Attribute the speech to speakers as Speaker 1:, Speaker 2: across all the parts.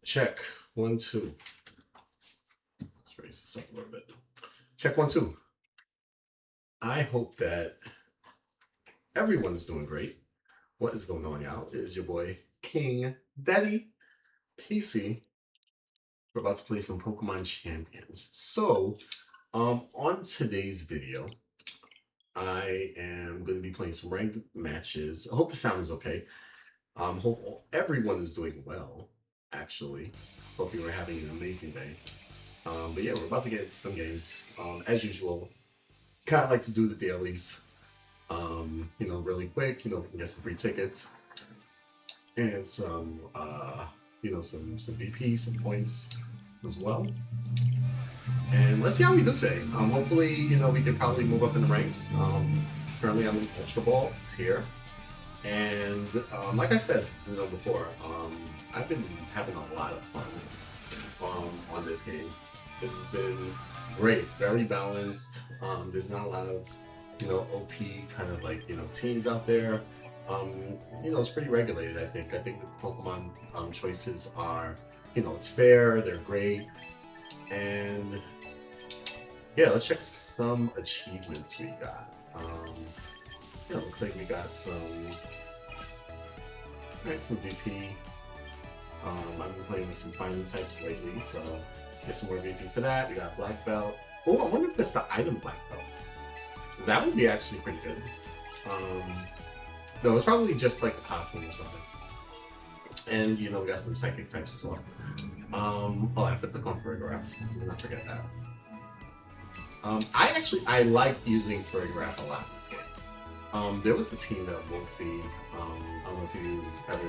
Speaker 1: Check 1 2. Let's raise this up a little bit. Check 1 2. I hope that everyone's doing great. What is going on, y'all? It is your boy King Daddy PC. We're about to play some Pokemon Champions. On today's video, I am going to be playing some ranked matches. I hope the sound is okay. Hope everyone is doing well. Actually, hope you are having an amazing day. But yeah, we're about to get into some games. As usual, kind of like to do the dailies. Really quick. We can get some free tickets and some VP, some points as well. And let's see how we do today. Hopefully, we can probably move up in the ranks. Currently, I'm in Ultra Ball. It's here. And like I said, before, I've been having a lot of fun on this game. It's been great, very balanced. There's not a lot of OP kind of like teams out there. It's pretty regulated. I think the Pokemon choices are it's fair. They're great, and yeah, let's check some achievements we got. Looks like we got some VP. I've been playing with some fighting types lately, so get some more VP for that. We got Black Belt. Oh, I wonder if it's the item Black Belt. That would be actually pretty good. No, it's probably just like a costume or something. And we got some psychic types as well. I have to click on Ferrograph. Did not forget that. I like using Ferrograph a lot in this game. There was a team that Wolfie, I don't know if you've ever,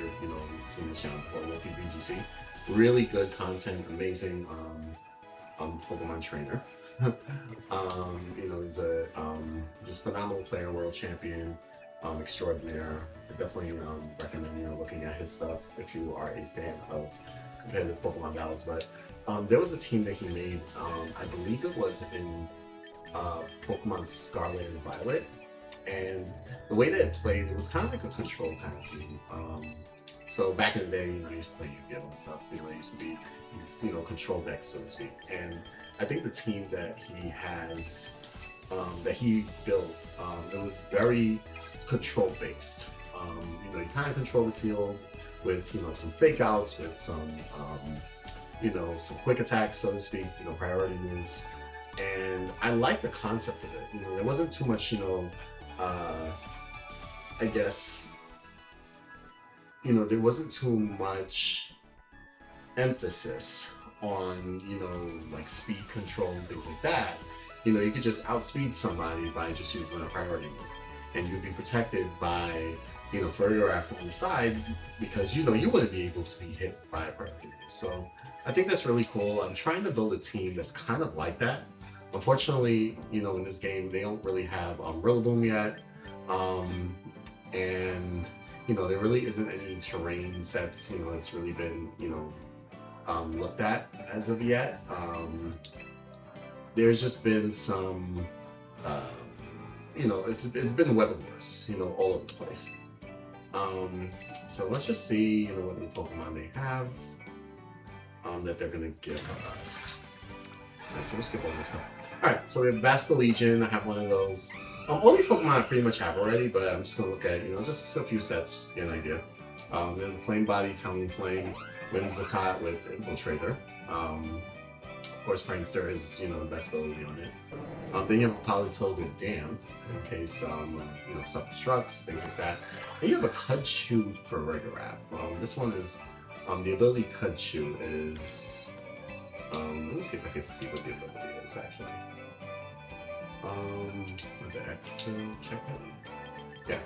Speaker 1: seen this channel before, Wolfie BGC. Really good content, amazing Pokemon trainer. He's a just phenomenal player, world champion, extraordinaire. I definitely recommend looking at his stuff if you are a fan of competitive Pokemon battles. But there was a team that he made. I believe it was in Pokemon Scarlet and Violet, and the way that it played, it was kind of like a control kind of team. So back in the day, I used to play Yu-Gi-Oh and stuff. It used to be these control decks, so to speak. And I think the team that he has, that he built, it was very control based. You kind of control the field with some fake outs, with some quick attacks, so to speak. Priority moves, and I like the concept of it. There wasn't too much, I guess, there wasn't too much emphasis on like speed control and things like that. You could just outspeed somebody by just using a priority move, and you'd be protected by Ferrograph on the side because you wouldn't be able to be hit by a priority move. So I think that's really cool. I'm trying to build a team that's kind of like that. Unfortunately, in this game they don't really have Rillaboom yet, and there really isn't any terrains that's really been looked at as of yet. There's just been some, it's been weather wars, all over the place. So let's just see, what the Pokemon they have that they're gonna give us. Alright, so we'll skip all this stuff. Alright, so we have Basculegion. I have one of those. All these Pokemon I pretty much have already, but I'm just gonna look at just a few sets just to get an idea. There's a Plain Body, Talonflame, Whimsicott with Infiltrator. Of course, Prankster is the best ability on it. Then you have a Politoed with Damp in case self-destructs, things like that. And you have a Cudchoo for Ferrograph. This one is the ability Cudchoo is. Let me see if I can see what the ability is actually. Was it X to check it? Yeah.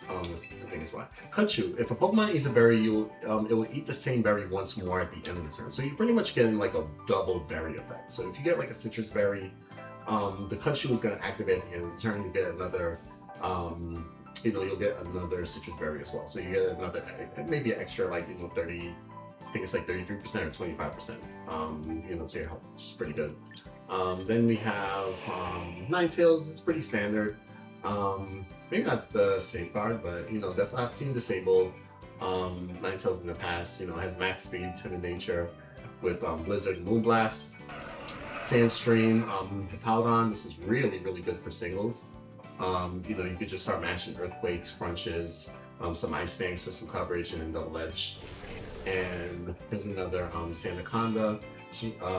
Speaker 1: The biggest one. Cudchoo. If a Pokemon eats a berry, it will eat the same berry once more at the end of the turn. So you're pretty much getting like a double berry effect. So if you get like a citrus berry, the Cudchoo is going to activate at the end of the turn. You get another, you'll get another citrus berry as well. So you get another, maybe an extra like 30. I think it's like 33% or 25%. So your health, which is pretty good. Then we have Ninetales. It's pretty standard. Maybe not the Safeguard, but definitely I've seen Disable. Ninetales in the past, has max speed, timid nature with Blizzard and Moonblast. Sandstream, Hippowdon, this is really, really good for singles. You could just start mashing Earthquakes, Crunches, some Ice Banks for some coverage, and then Double Edge. And here's another Sandaconda.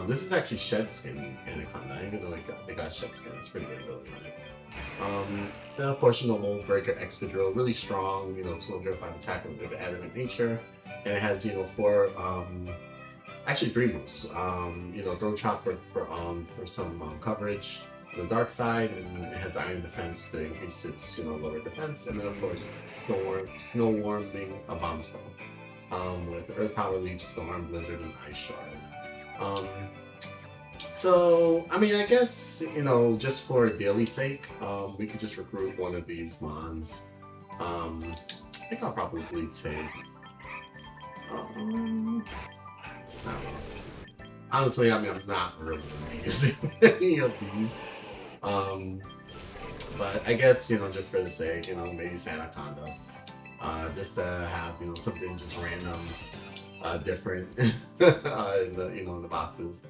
Speaker 1: This is actually Shedskin Anaconda. I didn't even know they got Shedskin. It's pretty good ability on it. Then of course, Mold Breaker Excadrill, really strong, 205 attack with the adamant nature. And it has, four, actually three moves. Throw Chop for some coverage on the dark side, and it has Iron Defense to increase its, lower defense. And then of course, Snow Warming a Bombstone. With Earth Power, Leaf Storm, Blizzard, and Ice Shard. So, I mean, I guess, just for daily sake, we could just recruit one of these Mons. I think I'll probably take, I don't know. Honestly, I mean, I'm not really using any of these. But I guess, just for the sake, maybe Sandaconda. Just to have, something just random, different, in the boxes,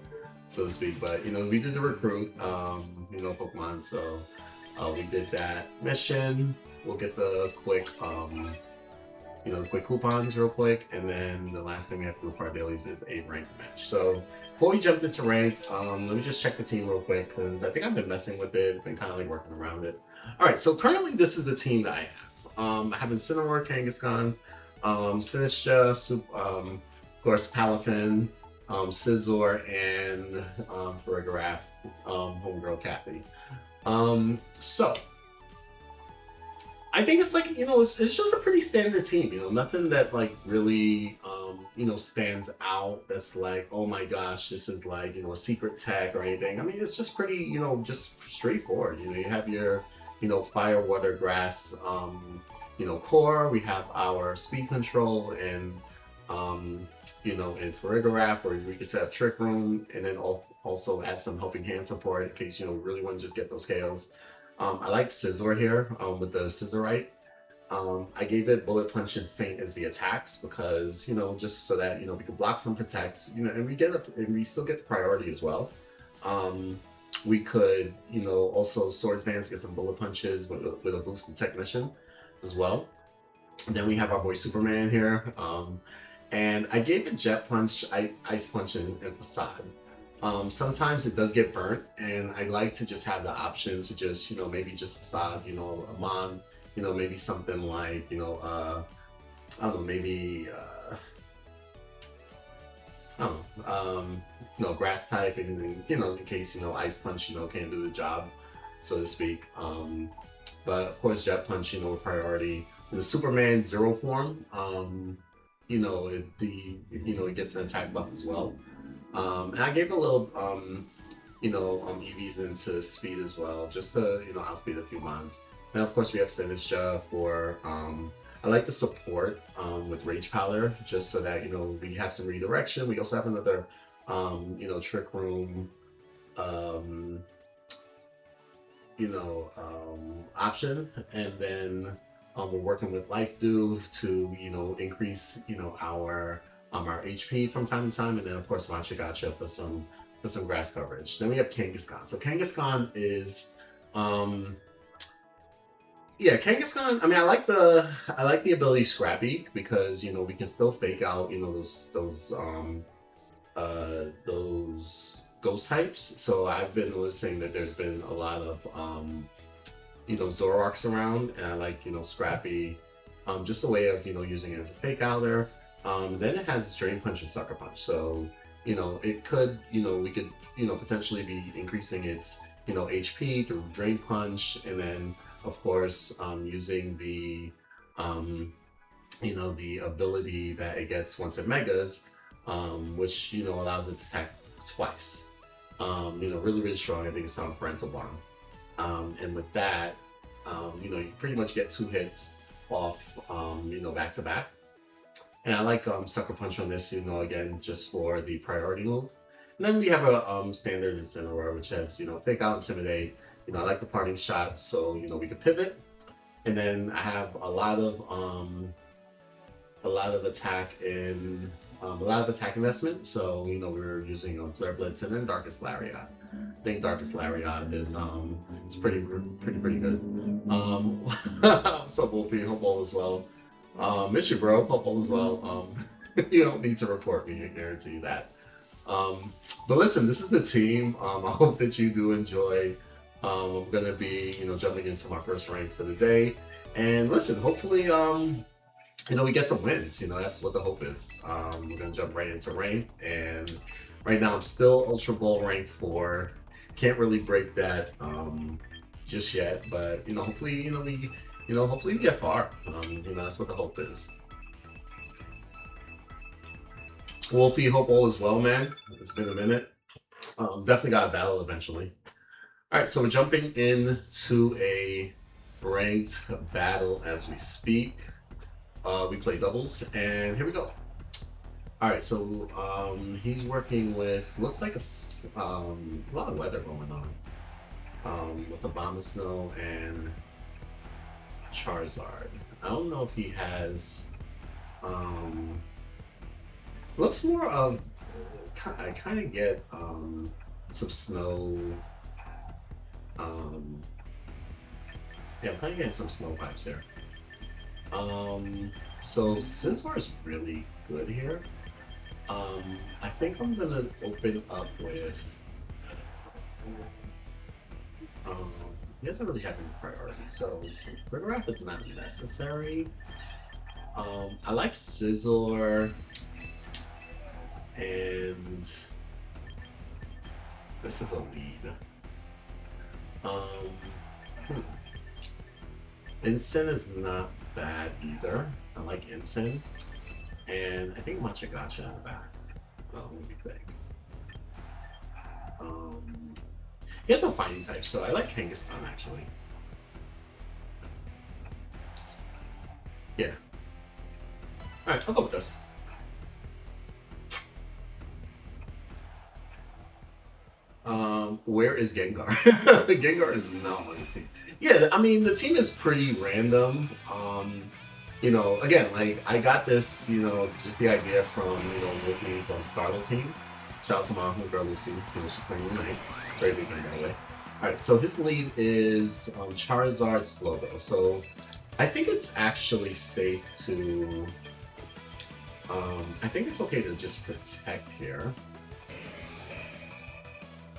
Speaker 1: so to speak. But we did the recruit, Pokemon, so we did that mission. We'll get the quick, quick coupons real quick, and then the last thing we have to do for our dailies is a rank match. So before we jump into rank, let me just check the team real quick because I think I've been messing with it, been kind of like working around it. All right, so currently this is the team that I have. I have Incineroar, Kangaskhan, Sinistcha, of course, Palafin, Scizor, and Farigiraf, Homegirl Kathy. So I think it's like, it's just a pretty standard team, nothing that like really, stands out that's like, oh my gosh, this is like, a secret tech or anything. I mean, it's just pretty, just straightforward. You have your, fire, water, grass, core. We have our speed control and, in Farigiraf, where we can set up Trick Room and then also add some helping hand support in case, we really want to just get those KOs. I like Scizor here with the Scissorite. I gave it Bullet Punch and Feint as the attacks because, just so that, we can block some protects, and we still get the priority as well. We could, also Swords Dance, get some Bullet Punches with a boosted Technician as well. And then we have our boy Superman here. And I gave it Jet Punch, Ice Punch, and Facade. Sometimes it does get burnt, and I like to just have the option to just, maybe just Facade, a Mon, maybe something like, I don't know, maybe, Grass type, and in case, Ice Punch, can't do the job, so to speak. But of course, Jet Punch, with priority. In the Superman Zero form, it gets an attack buff as well. And I gave a little, EVs into speed as well, just to, outspeed a few Mons. And of course, we have Sinistcha for, I like the support with Rage Powder, just so that, we have some redirection. We also have another, Trick Room, option. And then we're working with Life Dew to, increase, our HP from time to time, and then of course Machagacha for some grass coverage. Then we have Kangaskhan. So Kangaskhan is, Kangaskhan. I mean, I like the ability Scrappy because we can still fake out those ghost types. So I've been noticing that there's been a lot of Zoroarks around, and I like Scrappy, just a way of using it as a fake out there. Then it has Drain Punch and Sucker Punch, so it could we could potentially be increasing its HP through Drain Punch, and then of course using the the ability that it gets once it megas, which allows it to attack twice. Really strong. I think it's on Parental Bond, and with that, you pretty much get 2 hits off back to back. And I like Sucker Punch on this, again, just for the priority move. And then we have a standard Incineroar, which has, Fake Out, Intimidate. I like the Parting Shot, so, we could pivot. And then I have a lot of a lot of attack investment. So we were using Flare Blitz and then Darkest Lariat. I think Darkest Lariat is it's pretty good. So Wolfie, hope all is well. Miss you, bro. Hope all is well. You don't need to report me. I guarantee you that. But listen, this is the team. I hope that you do enjoy. I'm gonna be, jumping into my first rank for the day. And listen, hopefully, we get some wins. That's what the hope is. We're gonna jump right into ranked, and right now I'm still Ultra Bowl ranked 4. Can't really break that just yet, but hopefully, hopefully we get far. That's what the hope is. Wolfie, hope all is well, man. It's been a minute. Definitely got a battle eventually. All right, so we're jumping into a ranked battle as we speak. We play doubles, and here we go. All right, so he's working with, looks like a lot of weather going on with Abomasnow and Charizard. I don't know if he has, looks more of, I kind of get some snow, yeah, I'm kind of getting some snow vibes here. So Scizor is really good here. I think I'm gonna open up with. He doesn't really have any priority, so Farigiraf is not necessary. I like Scizor, and this is a lead. Incin is not bad either. I like Incin. And I think Matcha Gotcha in the back. Well, let me think. He has no fighting type, so I like Kangaskhan actually. Yeah. Alright, I'll go with this. Where is Gengar? Gengar is not on the team. Yeah, I mean the team is pretty random. Again, like I got this, just the idea from Luffy's Startle team. Shout out to my homegirl Lucy, she's playing tonight. Very big fan, by the way. Alright, so his lead is Charizard Slowgo. So I think it's actually safe to I think it's okay to just protect here.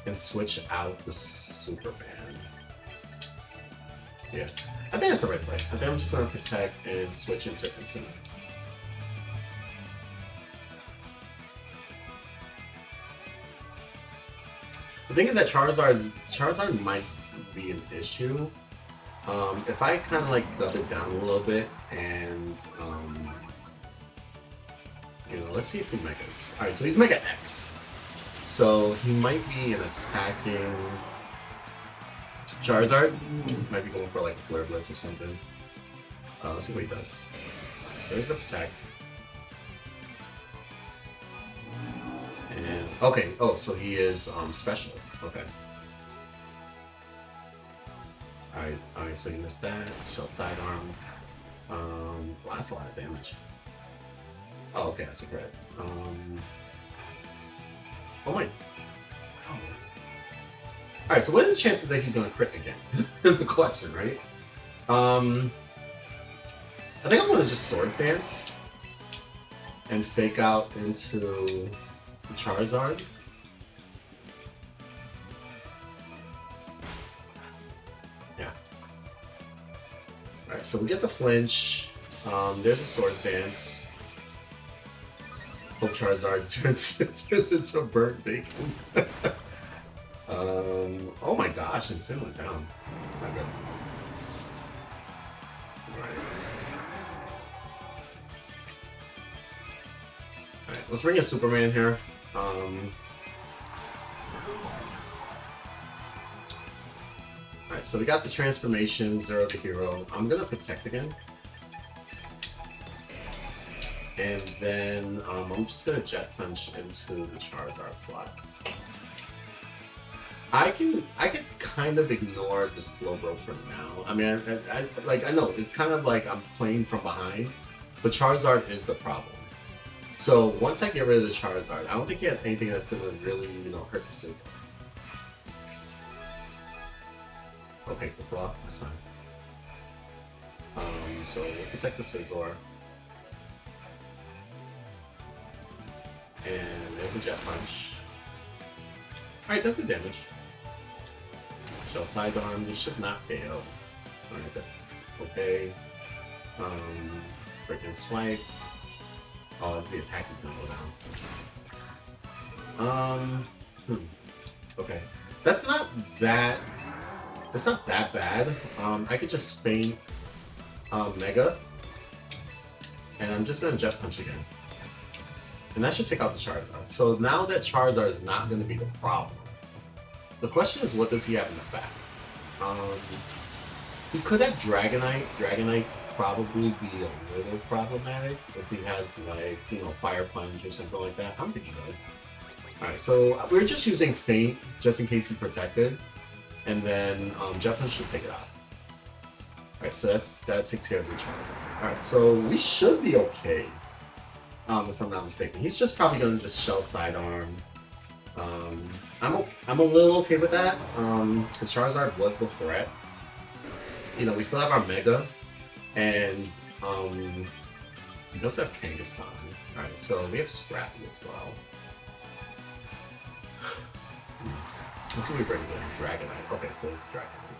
Speaker 1: And switch out the Superman. Yeah, I think that's the right play. I think I'm just going to protect and switch into Incin. The thing is that Charizard might be an issue. If I kind of like dub it down a little bit and let's see if he Megas. All right, so he's Mega X. So he might be an attacking Charizard. Might be going for like a Flare Blitz or something. Let's see what he does. So here's the protect. And okay, oh, so he is special. Okay. Alright, so you missed that. Shell sidearm. Well, that's a lot of damage. Oh, okay, that's a crit. Oh my. Oh. Alright, so what is the chances that he's gonna crit again? Is the question, right? I think I'm gonna just Swords Dance and fake out into Charizard. Yeah. Alright, so we get the flinch. There's a Swords Dance. Hope Charizard turns into burnt bacon. Oh my gosh, Incin went down. It's not good. Alright, let's bring a Superman here. Alright, so we got the transformation, Zero the hero. I'm gonna protect again. And then I'm just gonna Jet Punch into the Charizard slot. I can kind of ignore the Slowbro for now. I mean, I know it's kind of like I'm playing from behind, but Charizard is the problem. So once I get rid of the Charizard, I don't think he has anything that's gonna really, hurt the Scizor. Okay, Quick Block, that's fine. So we'll protect the Scizor. And there's a Jet Punch. Alright, that's good damage. Shell Sidearm, this should not fail. Alright, that's okay. Freaking Swipe. Oh, that's the attack is gonna go down. Okay. That's not that bad. I could just feint Mega. And I'm just gonna Jet Punch again. And that should take out the Charizard. So now that Charizard is not gonna be the problem. The question is, what does he have in the back? He could have Dragonite. Dragonite probably be a little problematic if he has like, Fire Punch or something like that. I don't think he does. Alright, so we're just using Feint just in case he protected. And then Jet Punch should take it out. Alright, so that takes care of the Charizard. Alright, so we should be okay. If I'm not mistaken. He's just probably gonna just Shell Sidearm. I'm a little okay with that. Because Charizard was the threat. We still have our Mega. And we also have Kangaskhan. Alright, so we have Scrappy as well. Let's see what he brings in. Dragonite. Okay, so it's Dragonite.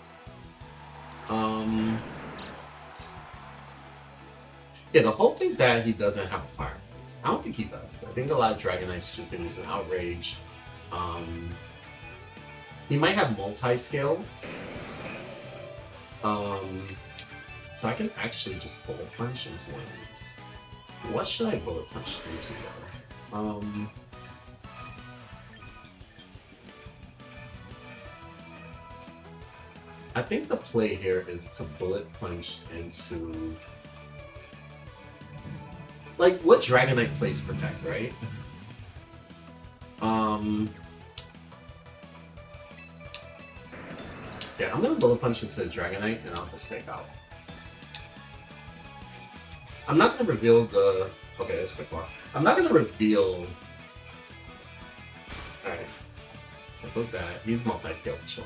Speaker 1: Yeah, the hope is that he doesn't have a Fire. I don't think he does. I think a lot of Dragonites just been using Outrage. He might have multi-scale. So I can actually just Bullet Punch into one of these. What should I Bullet Punch into though? I think the play here is to Bullet Punch into... Like, what Dragonite plays Protect, right? Yeah, I'm gonna Bullet Punch into Dragonite and I'll just fake out. I'm not gonna reveal the... Okay, that's a quick block. I'm not gonna reveal... Alright. There goes that. He's multi-scale for sure.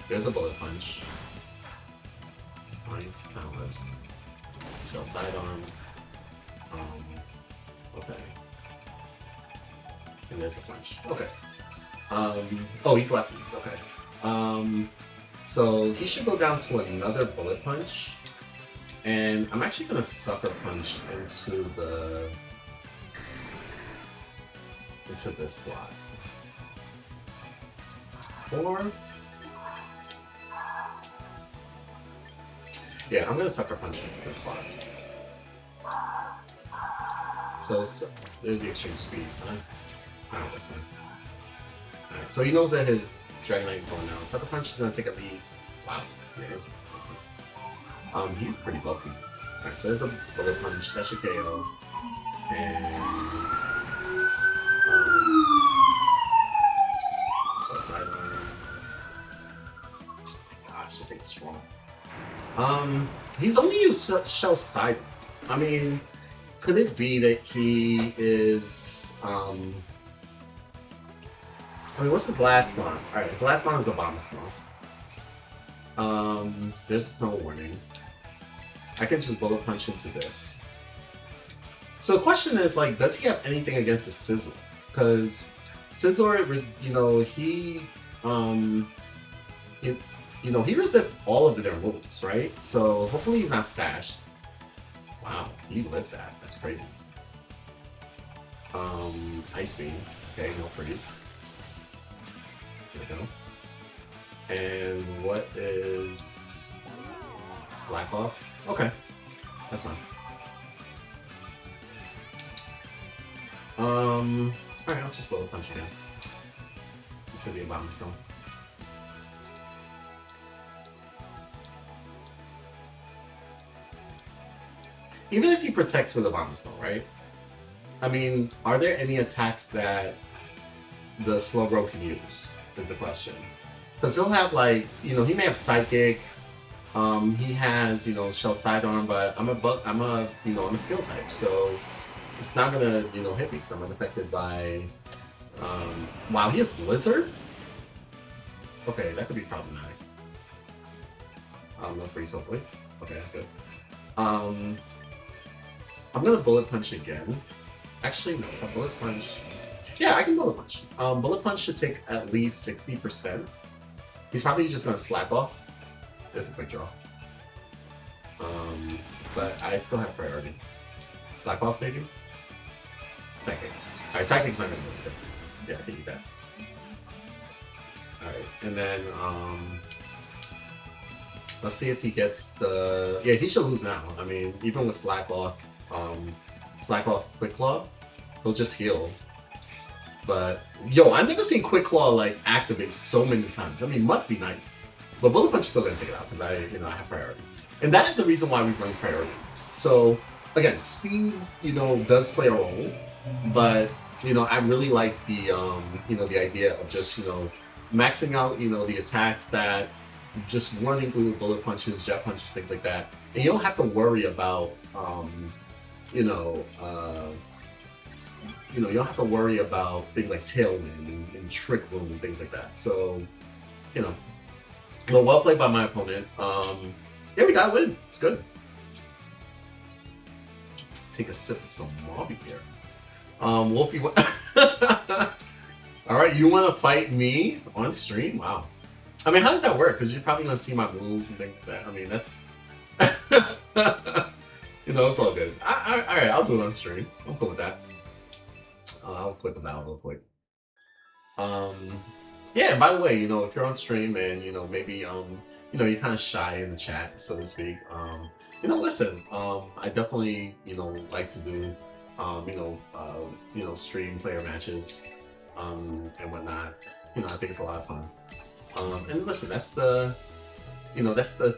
Speaker 1: There's a Bullet Punch. Nice. Counters. Shell Sidearm. Okay. And there's a punch. Okay. Oh, he's lefties. Okay. So he should go down to another Bullet Punch. And I'm actually gonna Sucker Punch into this slot. Or... Yeah, I'm gonna Sucker Punch into this slot. So there's the Extreme Speed. Alright, that's fine. Alright, so he knows that his Dragonite is going down. Sucker Punch is gonna take at least... Wow, he's pretty bulky. Alright, so there's the Bullet Punch. That should KO. And... Shell Sidearm. Gosh, I think it's strong. He's only used Shell Sidearm. I mean... Could it be that he is, I mean, what's his last one? Alright, his last one is Abomasnow. There's a Snow Warning. I can just Bullet Punch into this. So the question is, like, does he have anything against the Scizor? Because Scizor, he resists all of their moves, right? So hopefully he's not stashed. Wow, he lived that. That's crazy. Ice Beam. Okay, no freeze. There we go. And what is... Slack Off? Okay. That's fine. Alright, I'll just Bullet Punch again. Into the Abomasnow. Even if he protects with Abomasnow, right? I mean, are there any attacks that the Slowbro can use, is the question. Because he'll have, like, he may have Psychic, He has, you know, shell sidearm, but I'm a skill type, so it's not gonna, you know, hit me because I'm unaffected by. Wow, he has blizzard. Okay, that could be problematic. No freeze hopefully. Okay, that's good. Um, I'm gonna bullet punch again. Actually, no, if I bullet punch. Yeah, I can bullet punch. Bullet punch should take at least 60%. He's probably just gonna slack off. There's a quick draw. But I still have priority. Slack off, maybe? Psychic. Alright, Psychic's not gonna do anything. Yeah, I can eat that. Alright, and then, let's see if he gets the... Yeah, he should lose now. I mean, even with Slack off Quick Claw, he'll just heal. But, yo, I've never seen Quick Claw, like, activate so many times. I mean, must be nice. But Bullet Punch is still gonna take it out, because I have priority. And that is the reason why we run priority. So, again, speed, you know, does play a role. But, you know, I really like the, you know, the idea of just, you know, maxing out, you know, the attacks that just running through with bullet punches, jet punches, things like that. And you don't have to worry about, you know, you don't have to worry about things like Tailwind and Trick Room and things like that. So, you know, well played by my opponent. Yeah, we got a win. It's good. Take a sip of some Mobby here. Wolfie, what? All right, you want to fight me on stream? Wow. I mean, how does that work? Because you're probably gonna see my moves and things like that. I mean, that's, you know, it's all good. All right, I'll do it on stream. I'm cool with that. I'll quit the battle real quick. Yeah. And by the way, you know, if you're on stream and you know maybe you know you're kind of shy in the chat, so to speak. You know, listen. I definitely you know like to do you know stream player matches and whatnot. You know, I think it's a lot of fun. And listen, that's the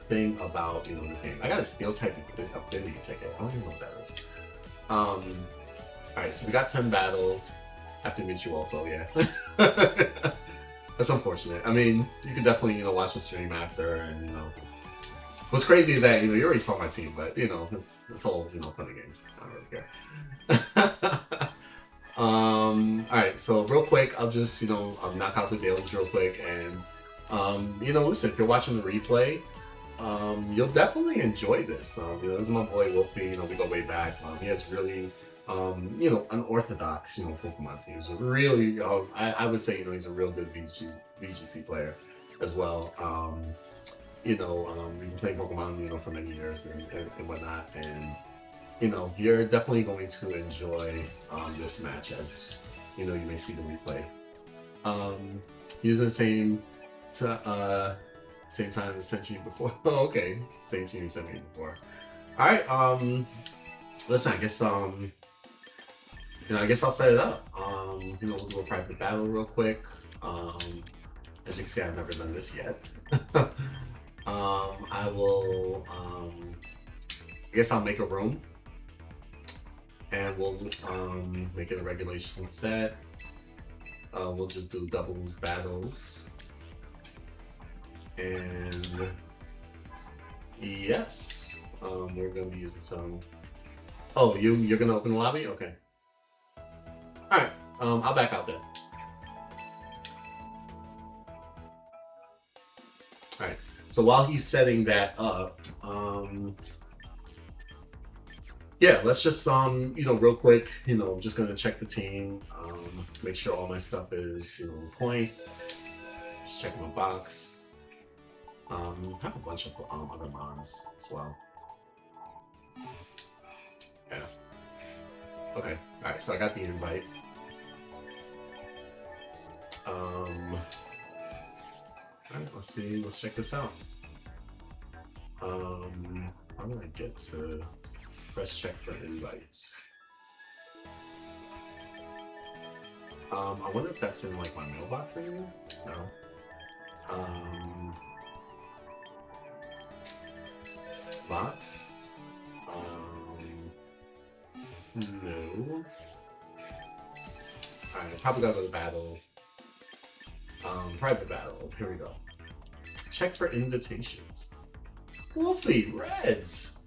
Speaker 1: thing about you know this game. I got a steel type affinity ticket. I don't even know what that is. All right, so we got 10 battles. Have to meet you also, yeah. That's unfortunate. I mean, you could definitely you know watch the stream after, and you know. What's crazy is that you know you already saw my team, but you know it's all you know fun and games. I don't really care. All right, so real quick, I'll just I'll knock out the dailies real quick, and you know, listen, if you're watching the replay, you'll definitely enjoy this. You know, this is my boy Wolfie. You know, we go way back. He has really, you know, unorthodox, you know, Pokemon teams. Really, I would say, you know, he's a real good VGC player as well. You know, we've been playing Pokemon, you know, for many years and whatnot, and you know, you're definitely going to enjoy this match as you know you may see the replay. Using the same time as sent you before. Oh, okay, same team you sent me before. All right, listen, I guess you know, I guess I'll set it up. You know, we'll do a private battle real quick. As you can see, I've never done this yet. I will. I guess I'll make a room, and we'll make it a regulation set. We'll just do doubles battles, and yes, we're gonna be using some. Oh, you're gonna open the lobby? Okay. All right. I'll back out then. All right. So while he's setting that up, yeah, let's just you know, real quick, you know, I'm just gonna check the team, make sure all my stuff is, you know, on point. Just check my box. Have a bunch of other mons as well. Yeah. Okay. All right. So I got the invite. All right. Let's see. Let's check this out. How do I get to press check for invites? I wonder if that's in like my mailbox maybe? No. Box? No. Alright, probably gotta go to battle. Private battle. Here we go. Check for invitations. Wolfie, Reds.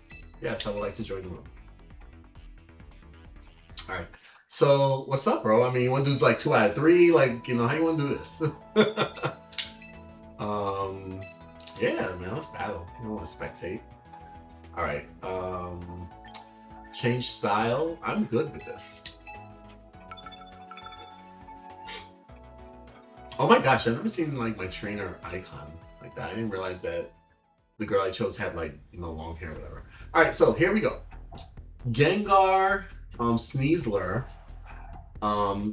Speaker 1: Yes, I would like to join the room. All right. So what's up, bro? I mean, you want to do like 2 out of 3? Like, you know, how you want to do this? Yeah, man, let's battle. I don't want to spectate. All right. Change style. I'm good with this. Oh my gosh, I've never seen like my trainer icon like that. I didn't realize that the girl I chose had like, you know, long hair or whatever. All right, so here we go. Gengar, Sneasler,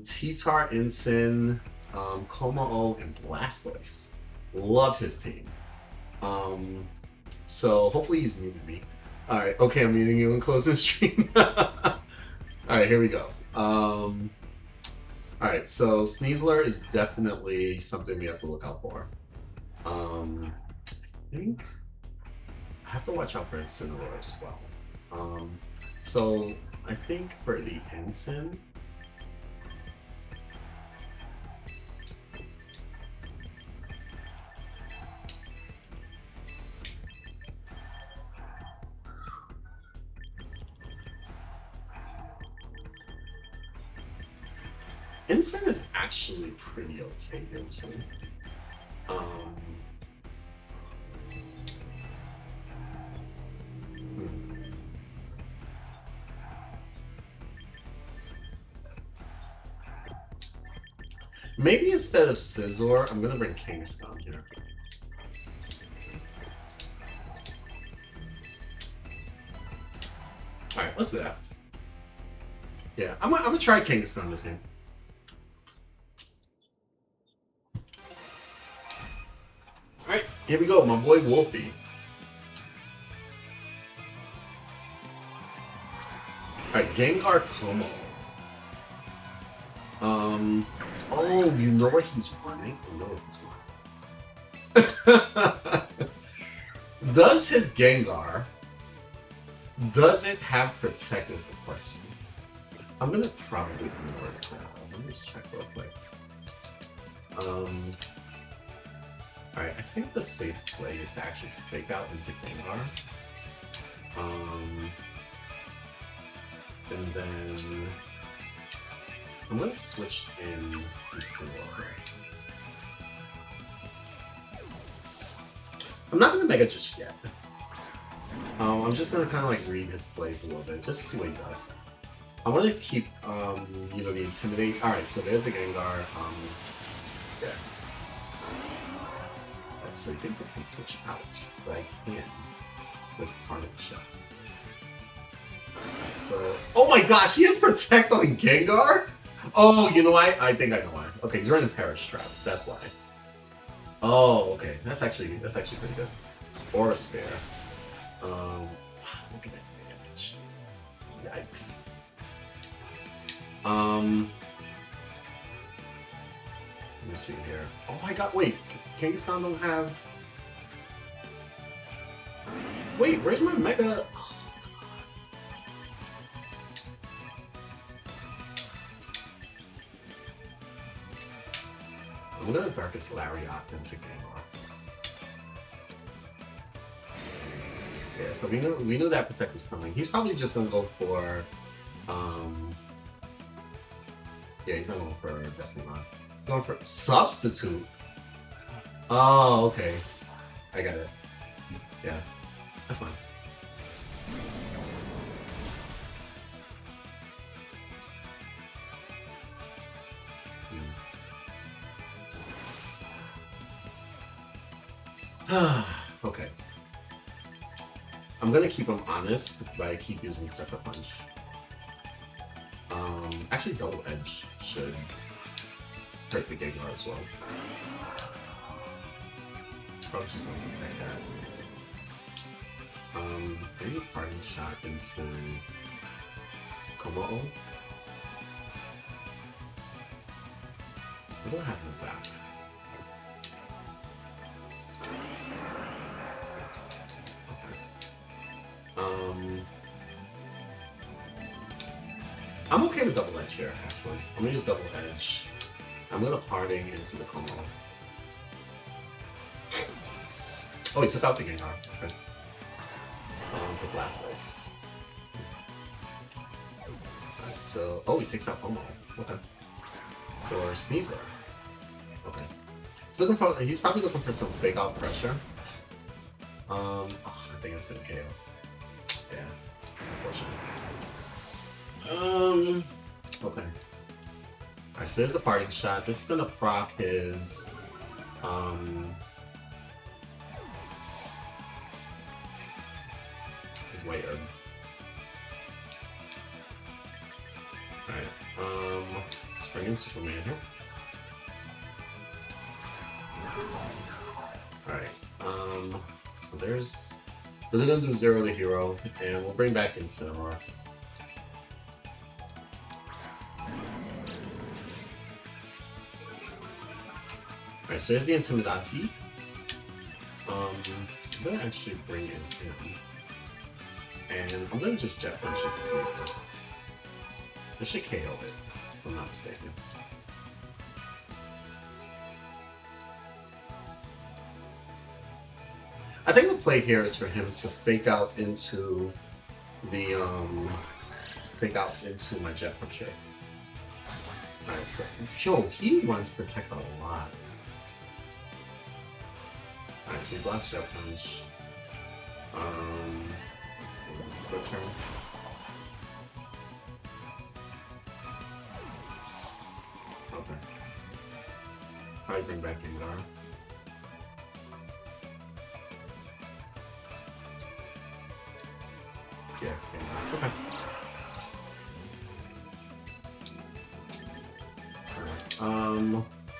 Speaker 1: T-Tar, Ensign, Komao, and Blastoise. Love his team. So hopefully he's muted me. All right, okay, I'm muting you and closing the stream. All right, here we go. All right, so Sneasler is definitely something we have to look out for. I think I have to watch out for Incineroar as well. So I think for the Ensign, Ensign is actually pretty okay here too. Maybe instead of Scizor, I'm gonna bring Kangaskhan here. Alright, let's do that. Yeah, I'm gonna try Kangaskhan this game. Alright, here we go, my boy Wolfie. Alright, Gengar Como. Oh, you know what he's running? I know what he's running. Does his Gengar, does it have Protect is the question. I'm gonna probably ignore it now. Let me just check real quick. Alright, I think the safe play is to actually fake out into Gengar. And then I'm gonna switch in Incineroar. I'm not gonna Mega just yet. I'm just gonna kind of like read his plays a little bit, just to see what he does. I want to keep, you know, the Intimidate. All right, so there's the Gengar. Yeah. So he thinks I can switch out, but I can with Carnage Shot. Right, so, oh my gosh, he has Protect on Gengar? Oh, you know what? I think I know why. Okay, he's running Perish Trap. That's why. Oh, okay. That's actually pretty good. Or a Spare. Look at that damage. Yikes. Let me see here. Oh my god, wait. Kangaskhan don't have... Wait, where's my Mega... I'm gonna Darkest Lariat into Gengar. Yeah, so we knew that Protect was coming. He's probably just gonna go for yeah, he's not going for Destiny Rod. He's going for Substitute. Oh, okay. I got it. Yeah, that's fine. Okay. I'm gonna keep him honest, but I keep using Sucker Punch. Actually, Double Edge should hurt the Gengar as well. Probably just gonna take that. Maybe Parting Shot into Komao. What do I have with that? I'm okay with Double Edge here, actually. I'm gonna use Double Edge. I'm gonna Parting into the Komao. Oh, he took out the Gengar. Okay. for Blastoise. Alright, so oh, he takes out Pomo. Okay. Or Sneasler. Okay. He's probably looking for some fake out pressure. I think it's an KO. Yeah. Unfortunate. Okay. Alright, so there's the parting shot. This is gonna proc his white herb. Alright, let's bring in Superman here. Alright, so there's... We're gonna do Zero the Hero, and we'll bring back Incineroar. Alright, so here's the Intimidati. I'm gonna actually bring in him. And I'm gonna just Jet Punch it to see it. I should KO it, if I'm not mistaken. I think the play here is for him to fake out into the my Jet Punch. Alright, so yo, he wants to protect a lot. Alright, so he blocks Jet Punch. Quick turn. Okay. Probably bring back Gengar. Yeah, Gengar. Okay.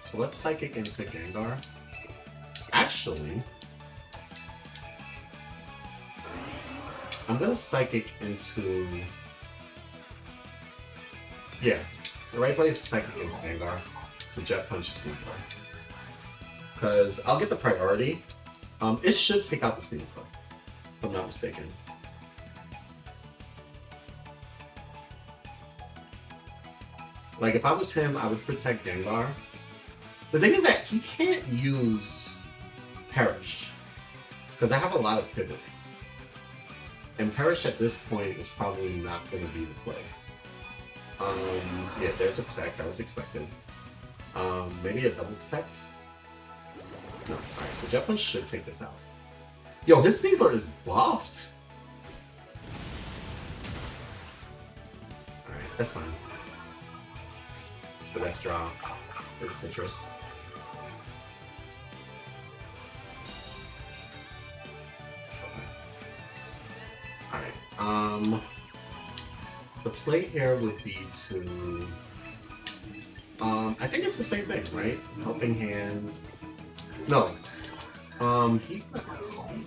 Speaker 1: So let's Psychic into Gengar. Actually, I'm gonna Psychic into... Yeah, the right place is Psychic into Gengar. It's a Jet Punch Sneasler. Because I'll get the priority. It should take out the Sneasler, if I'm not mistaken. Like, if I was him, I would protect Gengar. The thing is that he can't use Perish, because I have a lot of pivot. And Perish at this point is probably not going to be the play. Yeah, there's a Protect, that was expected. Maybe a double Protect? No, alright, so Jet Punch should take this out. Yo, his Sneasler is buffed! Alright, that's fine. Let's draw his Citrus. Alright, the play here would be to, I think it's the same thing, right? Helping Hand. No, he's not speed.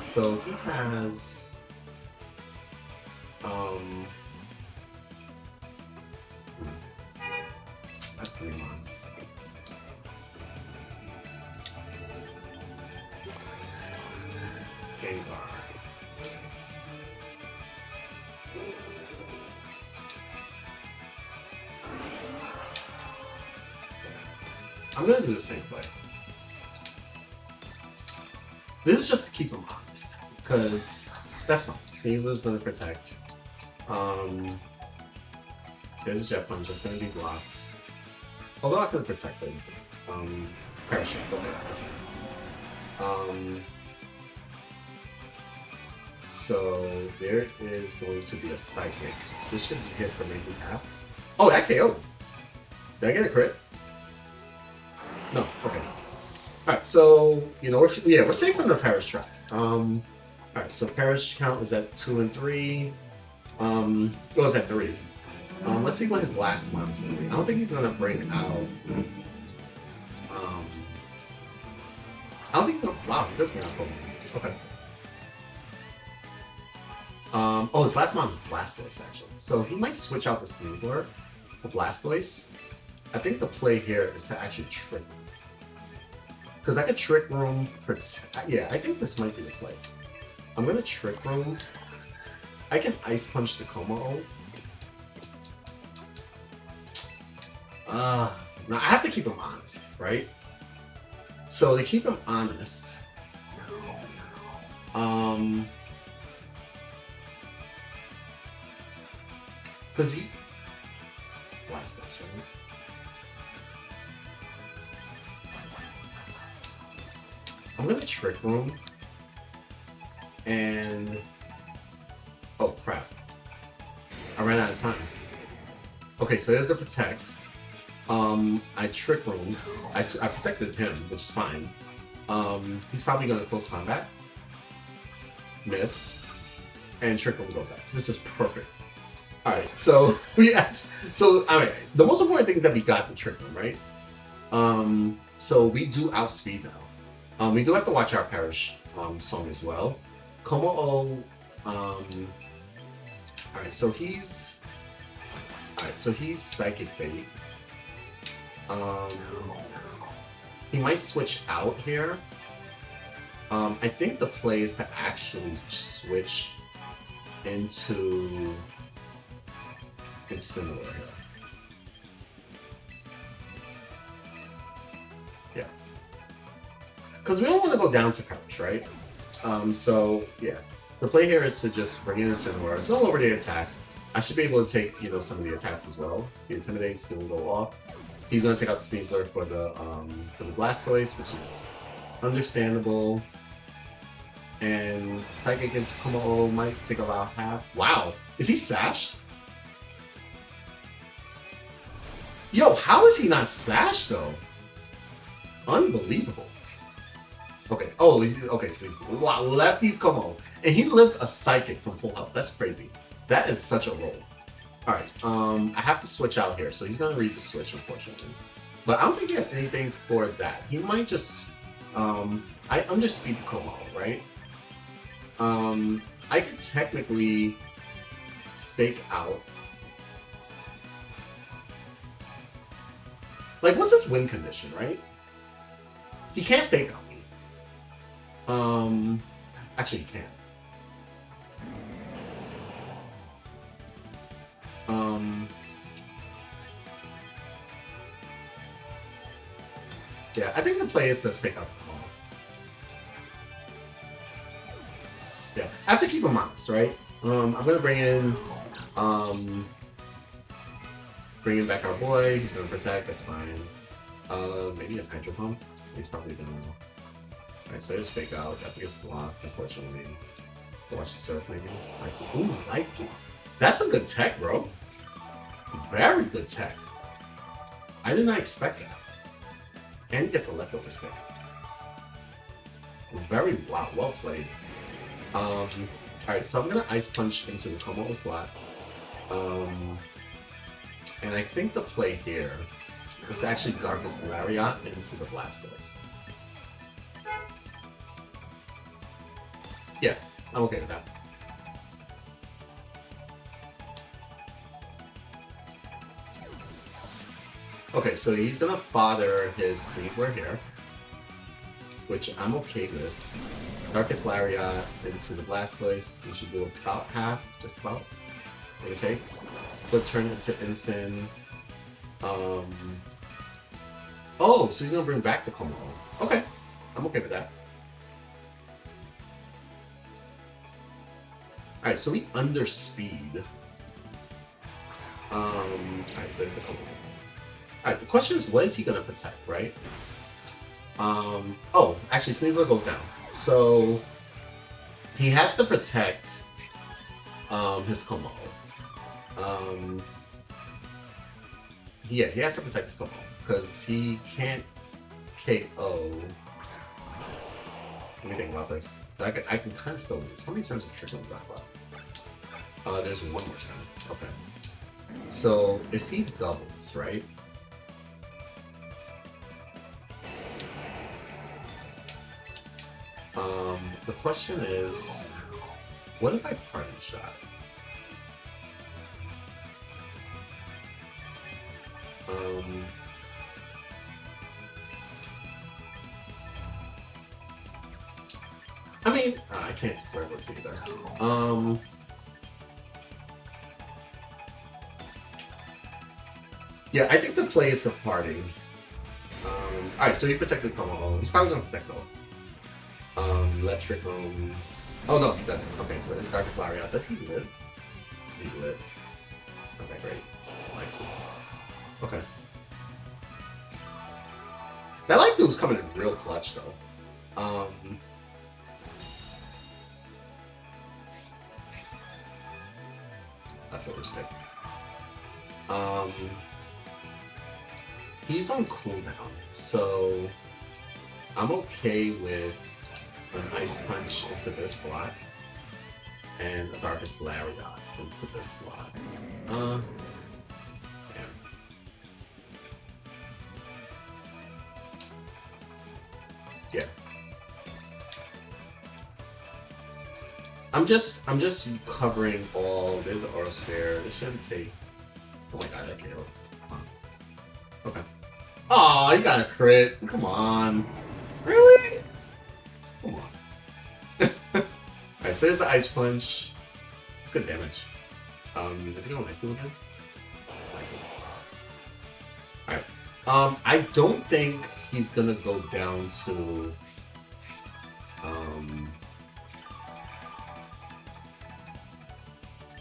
Speaker 1: So he has, that's 3 months. Gengar. I'm gonna do the same play. This is just to keep him honest, because that's fine. Sneasler's gonna protect. There's a Jet Punch, it's gonna be blocked. Although I could have protected. Parachute, okay, that's fine. So there is going to be a Psychic. This should hit for maybe half. Oh, that KO! Did I get a crit? No, okay. Alright, so, you know, we're safe from the Perish track. Alright, so Perish count is at 2 and 3. Well, it's at 3. Let's see what his last one's gonna be. I don't think he's gonna bring out. I don't think. Wow, he does bring out Pokemon. Okay. Oh, his last mom is Blastoise actually. So he might switch out the Sneasler for Blastoise. I think the play here is to actually trick. Because I could Trick Room for. Yeah, I think this might be the play. I'm gonna Trick Room. I can Ice Punch the Como. Now I have to keep him honest, right? So to keep him honest, Because he... It's Blastos, right? I'm gonna Trick Room. And... Oh, crap. I ran out of time. Okay, so there's the Protect. I Trick Room. I protected him, which is fine. He's probably gonna close combat. Miss. And Trick Room goes out. This is perfect. Alright, so alright, the most important thing is that we got the Trick Room, right? So we do outspeed now. We do have to watch our Perish song as well. Como-O, alright, so he's Psychic Bait. He might switch out here. I think the play is to actually switch into Incineroar here. Yeah. Because we don't want to go down to Perish, right? So, yeah. The play here is to just bring in Incineroar. It's no lower the attack. I should be able to take, some of the attacks as well. The Intimidate's going to go off. He's going to take out the Sneasler for the Blastoise, which is understandable. And Psychic against Como-O might take about half. Wow! Is he sashed? Yo, how is he not sashed though? Unbelievable. Okay. Oh, okay. So he's lefties Como-O, and he lived a Psychic from full health. That's crazy. That is such a roll. All right. I have to switch out here, so he's gonna read the switch, unfortunately. But I don't think he has anything for that. He might just. I underspeed Como-O, right? I could technically fake out. Like, what's his win condition, right? He can't fake out me. Actually, he can. Yeah, I think the play is to fake out the Como-O. Yeah, I have to keep him honest, right? I'm gonna bring in back our boy. He's gonna protect. That's fine. Maybe it's Hydro Pump. He's probably gonna. Alright, so there's fake out. That gets blocked, unfortunately. Watch the surf, maybe. Like, ooh, like that's a good tech, bro. Very good tech. I did not expect that. And he gets a leftover stick. Very well played. Alright, so I'm gonna Ice Punch into the Como-O slot. And I think the play here is to actually Darkest Lariat into the Blastoise. Yeah, I'm okay with that. Okay, so he's gonna fodder his Sneasler here, which I'm okay with. Darkest Lariat into the Blastoise. We should do about half, just about. What do you take? Flip turn into Incin. Oh, so he's gonna bring back the Como-O. Okay, I'm okay with that. Alright, so we underspeed. Alright, so there's the Como-O. Alright, the question is, what is he gonna protect, right? Oh, actually, Sneasler goes down. So, he has to protect, his Como-O. Yeah, he has to protect his Como-O, because he can't KO. Let me think about this. I can kind of still lose. How many times have Trick Room back up? There's one more time. Okay. So, if he doubles, right? The question is, what if I Parting Shot? I mean, I can't declare what's either. Yeah, I think the play is the Parting. Alright, so he protected Como-O. He's probably gonna protect both. Let Trick Room. Oh no, he doesn't. Okay, so it's Darkest Lariat. Does he live? He lives. Not that great. Life Blue. Okay. That Life Blue was coming in real clutch though. Leftover stick. He's on cooldown, so I'm okay with an Ice Punch into this slot and a Darkest Lariat into this slot. Damn. Yeah. I'm just covering all. There's an Aura Sphere. This shouldn't take. Oh my god, I can't. Okay. Oh, you got a crit. Come on. Really? Come on. Alright, so there's the Ice Punch. It's good damage. Is he going Life Blue again? Alright. I don't think he's gonna go down to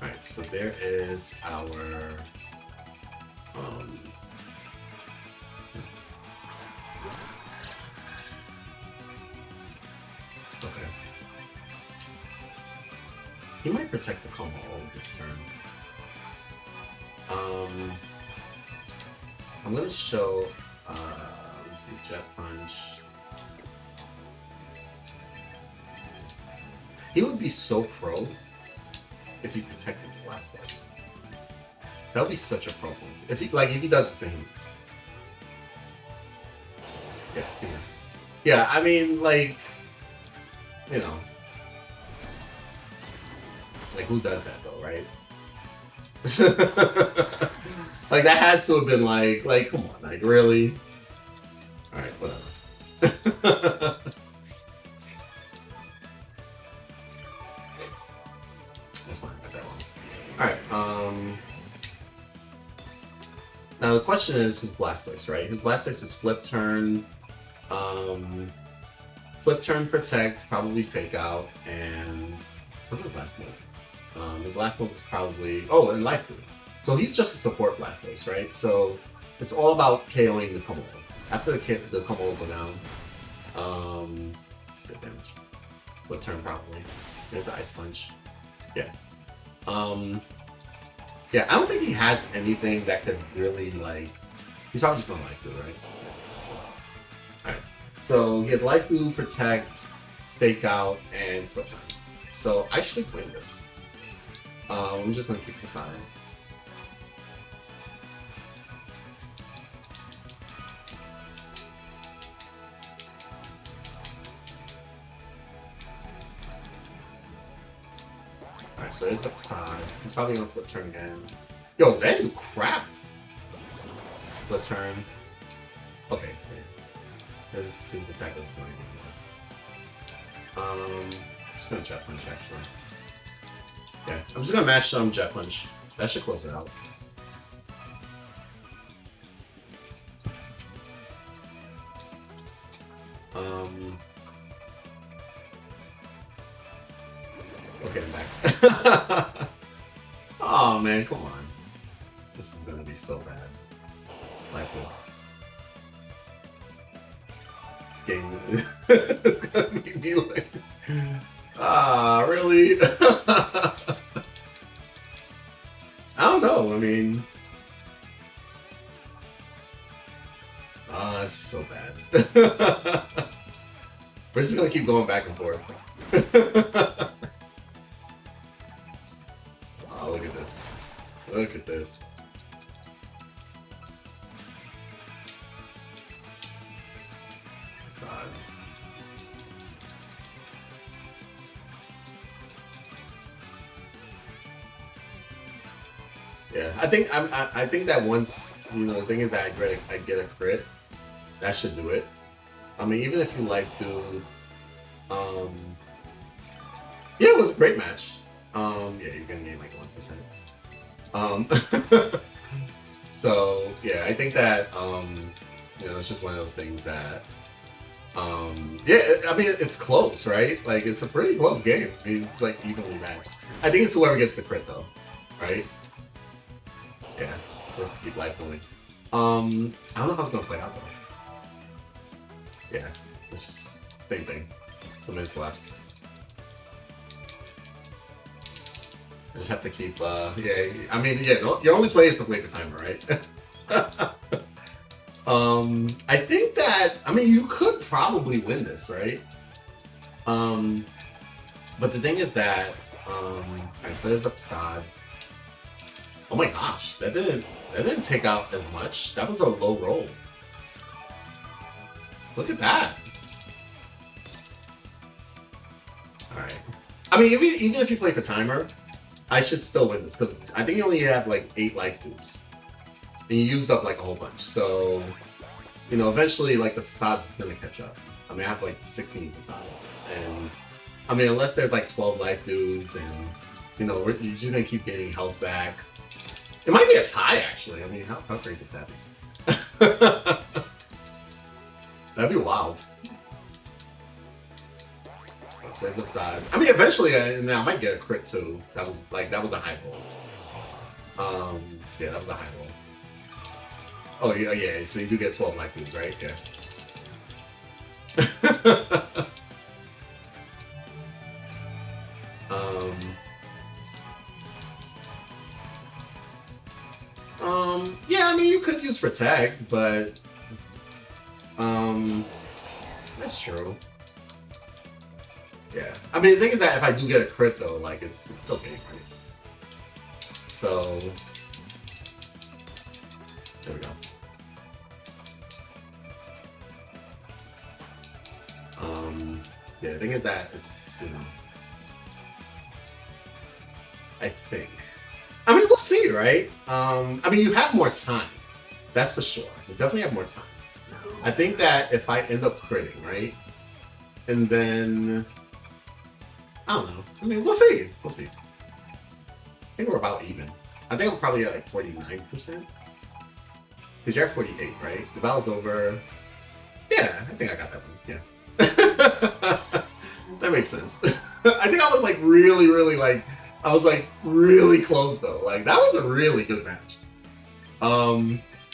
Speaker 1: Alright, so there is our okay. He might protect the combo this turn. I'm gonna show let me see, Jet Punch. He would be so pro if he protected Blastoise. That would be such a pro move. If he does his thing. Yeah, he does. Yeah, I mean, like, you know, like who does that though, right? Like that has to have been like come on, like really? All right, whatever. That's fine, I got that one. All right. Now the question is his Blastoise, right? His Blastoise is Flip Turn, Flip Turn Protect, probably Fake Out, and what's his last move? His last move was probably and Life Blue. So he's just a support Blastoise, right? So it's all about KOing the Komodo. After the Komodo go down, it's good damage. Flip Turn probably. There's the Ice Punch. Yeah. Yeah, I don't think he has anything that could really like. He's probably just gonna Life Blue, right? Alright. So he has Life Blue, Protect, Fake Out, and Flip Turn. So I should win this. I'm just gonna keep this on. Alright, so there's the side. He's probably gonna Flip Turn again. Yo, that do crap! Flip Turn. Okay, his attack doesn't do anything more. I'm just gonna Jet Punch actually. Yeah, I'm just gonna mash some Jet Punch. That should close it out. Okay, I'm back. Oh man, come on. This is gonna be so bad. Life Blue. This game it's gonna make me like really? I don't know, I mean it's so bad. We're just gonna keep going back and forth. Oh, look at this. Look at this. It's odd. Yeah, I think that once, you know, the thing is that I get a crit, that should do it. I mean, even if you like to, yeah, it was a great match. Yeah, you're gonna gain like 1%. So yeah, I think that you know, it's just one of those things that yeah, I mean it's close, right? Like it's a pretty close game. I mean, it's like evenly matched. I think it's whoever gets the crit though, right? Let's keep life going. I don't know how it's gonna play out though. Yeah, it's just same thing. 2 minutes left. I just have to keep. Yeah, I mean, yeah. Your only play is to play the timer, right? I think that. I mean, you could probably win this, right? But the thing is that. Alright, so there's the facade. Oh my gosh, that didn't take out as much. That was a low roll. Look at that. Alright. I mean, even if you play the timer, I should still win this because I think you only have like 8 life tubes. And you used up like a whole bunch. So, you know, eventually like the facades is gonna catch up. I mean, I have like 16 facades. And I mean, unless there's like 12 life dues and, you know, you're just gonna keep getting health back. It might be a tie actually. I mean, how crazy would that be? That'd be wild. So there's the side. I mean, eventually, I might get a crit too. That was a high roll. Yeah, that was a high roll. Oh yeah. So you do get 12 life moves, right? Yeah. Yeah, I mean, you could use protect, but that's true. Yeah, I mean, the thing is that if I do get a crit though, like it's still game, right? So there we go. Yeah, the thing is that it's, you know, I think. I mean, we'll see, right? I mean, you have more time. That's for sure. You definitely have more time. I think that if I end up critting, right? And then, I don't know. I mean, we'll see. We'll see. I think we're about even. I think I'm probably at like 49%. Because you're at 48, right? The battle's over. Yeah, I think I got that one. Yeah. That makes sense. I think I was like really close though. Like that was a really good match.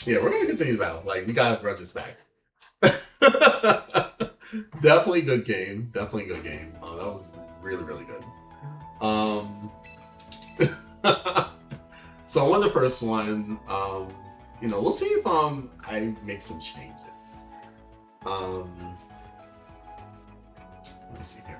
Speaker 1: Yeah, we're gonna continue the battle. Like we gotta run this back. Definitely good game. Definitely good game. That was really good. So I won the first one. You know, we'll see if I make some changes. Let me see here.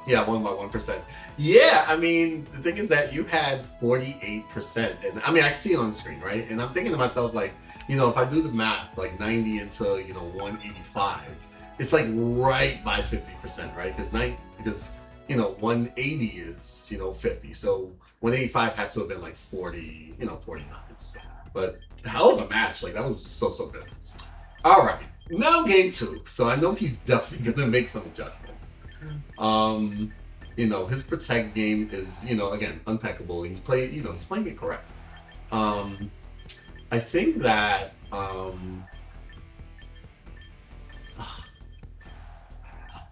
Speaker 1: Yeah, 1 by 1%. Yeah, I mean, the thing is that you had 48%, and I mean, I see it on the screen, right? And I'm thinking to myself, like, you know, if I do the math, like 90 into, you know, 185, it's like right by 50%, right? Because you know, 180 is, you know, 50, so 185 has to have been like 40, you know, 49. So. But hell of a match, like that was so good. All right, now game 2. So I know he's definitely gonna make some adjustments. You know, his protect game is, you know, again, impeccable. He's playing it correct. I think that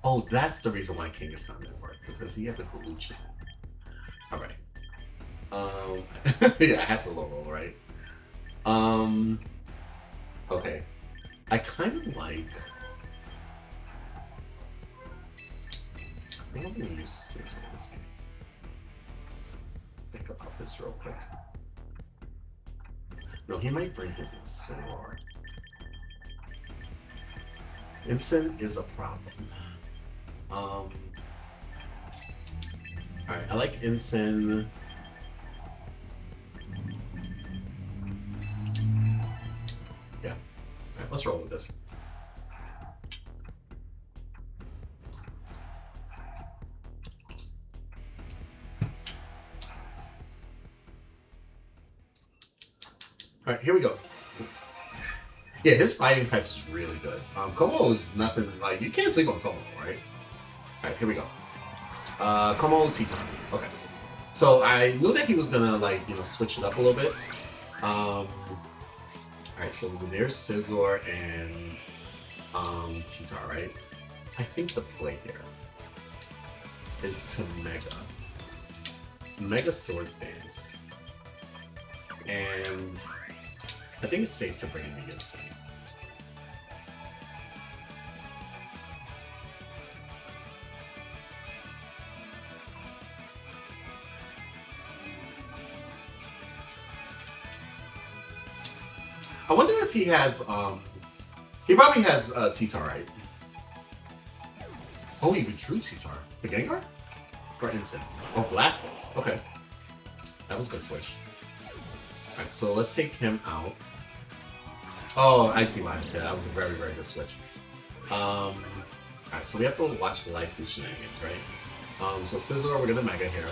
Speaker 1: oh, that's the reason why Kangaskhan didn't work, because he had the Kaluchi. All right. Yeah, I had to low roll, right? Okay. I kind of like. I think I'm gonna use Scizor this game. Think about this real quick. No, he might bring his Incineroar. Incin is a problem. Alright, I like Incin. Yeah. Alright, let's roll with this. Alright, here we go. Yeah, his fighting type's really good. Como is nothing, like, you can't sleep on Como, right? Alright, here we go. Como Teton. Okay. So I knew that he was gonna, like, you know, switch it up a little bit. Alright, so there's Scizor and Teton, right? I think the play here is to Mega. Mega Sword Stance. And I think it's safe to bring in the Yinsen. I wonder if he has, he probably has T-Tar, right? Oh, he withdrew T-Tar. The Gengar? Or Instant? Oh, Blastoise. Okay. That was a good switch. Alright, so let's take him out. Oh, I see why. Yeah, that was a very, very good switch. Alright, so we have to watch the life through shenanigans, right? So Scizor, we're gonna Mega here.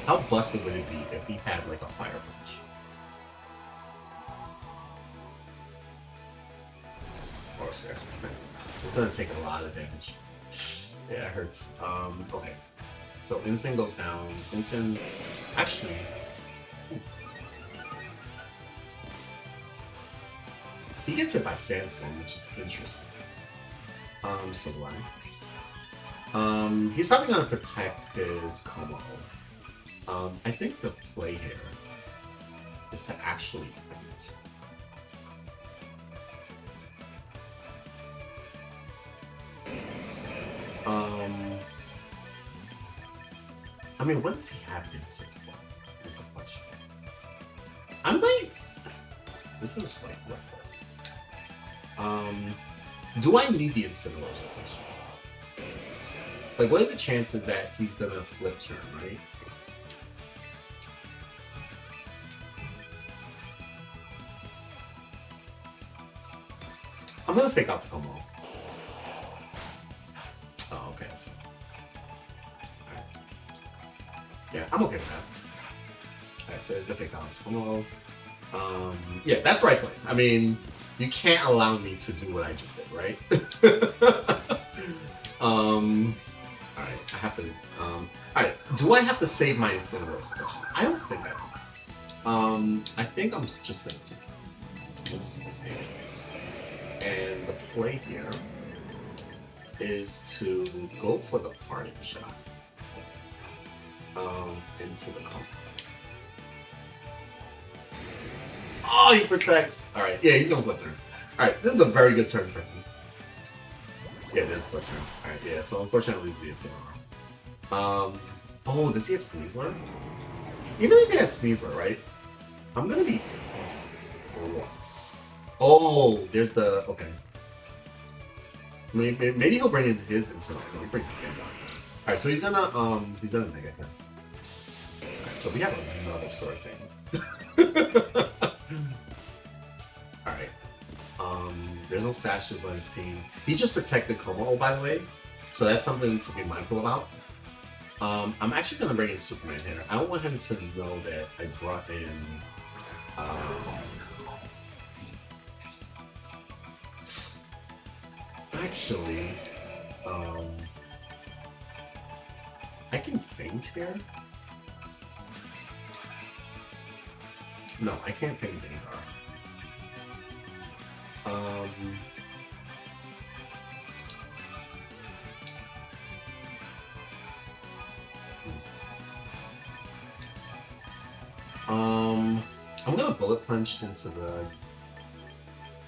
Speaker 1: How busted would it be if he had like a Fire Punch? Or Sphere. It's gonna take a lot of damage. Yeah, it hurts. Okay. So Insane goes down. Insane actually. He gets hit by Sandstorm, which is interesting. So do I. He's probably gonna protect his Como. I think the play here is to actually fight. I mean, what does he have in 6-1? Is the question. I might. This is like reckless. Do I need the Incineroar? Like, what are the chances that he's gonna flip turn, right? I'm gonna fake out the Como. Oh, okay. That's fine. Right. Yeah, I'm okay with that. Alright, so there's the fake out the Como. Yeah, that's right play. I mean, you can't allow me to do what I just did, right? Alright, I have to, alright, do I have to save my Incineroar special? I don't think I do. I think I'm just gonna and the play here is to go for the parting shot. Into the combo. Oh, he protects. All right, yeah, he's gonna flip turn. All right, this is a very good turn for him. Yeah, it is flip turn. All right, yeah. So unfortunately, he's the Incineroar. Oh, does he have Sneasler? Even if he has Sneasler, right? I'm gonna be. Oh, there's the okay. Maybe he'll bring in his Incineroar. Let me bring the Gengar. All right, so he's gonna Mega here. Right, so we have another Sword Stance. Alright. There's no Sashes on his team. He just protected Como, by the way. So that's something to be mindful about. I'm actually gonna bring in Superman here. I don't want him to know that I brought in actually I can feint here. No, I can't feint Gengar. I'm gonna Bullet Punch into the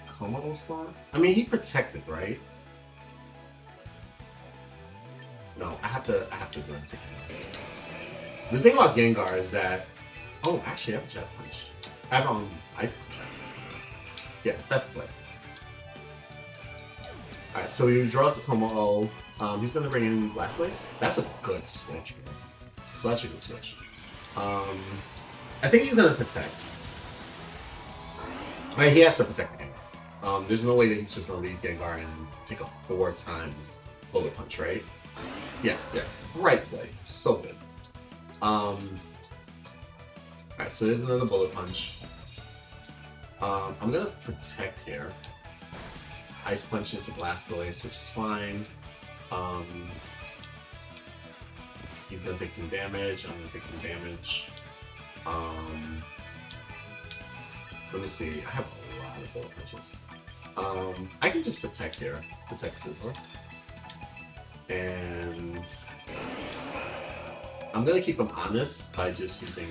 Speaker 1: Como slot. I mean, he protected, right? No, I have to do it. The thing about Gengar is that, oh, actually, I have a Jet Punch. I have Ice Punch. Actually. Yeah, that's the play. All right, so he draws the Como. He's gonna bring in Blastoise. That's a good switch, man. Such a good switch. I think he's gonna protect. Right, he has to protect the Gengar. There's no way that he's just gonna leave Gengar and take a 4 times Bullet Punch, right? Yeah, yeah. Right play. So good. Alright, so there's another Bullet Punch. I'm gonna protect here. Ice Punch into Blastoise, which is fine. He's gonna take some damage. I'm gonna take some damage. Let me see. I have a lot of Bullet Punches. I can just protect here. Protect Scizor. And I'm gonna keep him honest by just using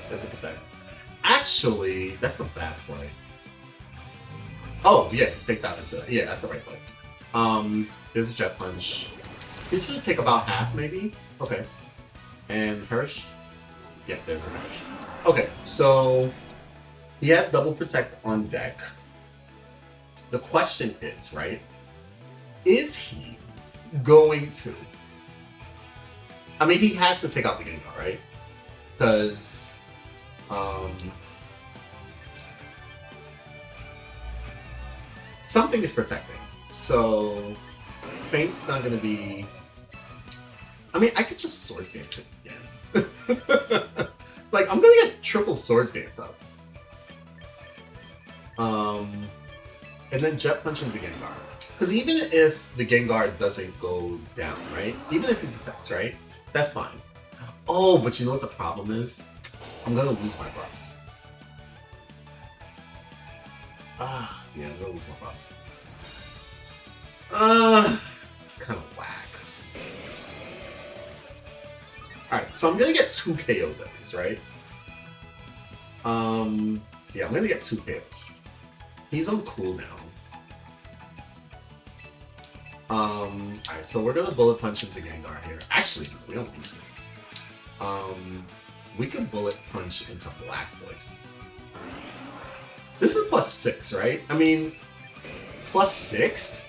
Speaker 1: there's a percent. Actually, that's a bad play. Oh yeah, take that into yeah, that's the right play. There's a jet punch. He's gonna take about half maybe. Okay. And Hirsch? Yeah, there's a Hirsch. Okay, so he has double protect on deck. The question is, right? Is he going to? I mean, he has to take out the Gengar, right? Because something is protecting. So Faint's not gonna be. I mean, I could just Swords Dance it again. Like, I'm gonna get triple Swords Dance up. And then Jet Punch into Gengar. Because even if the Gengar doesn't go down, right? Even if it protects, right? That's fine. Oh, but you know what the problem is? I'm gonna lose my buffs. Yeah, I'm gonna lose my buffs. It's kind of whack. Alright, so I'm gonna get 2 KOs at least, right? Yeah, I'm gonna get 2 KOs. He's on cooldown. Alright, so we're gonna Bullet Punch into Gengar here. Actually, we don't need to. We can Bullet Punch into Blastoise. This is +6, right? I mean, +6?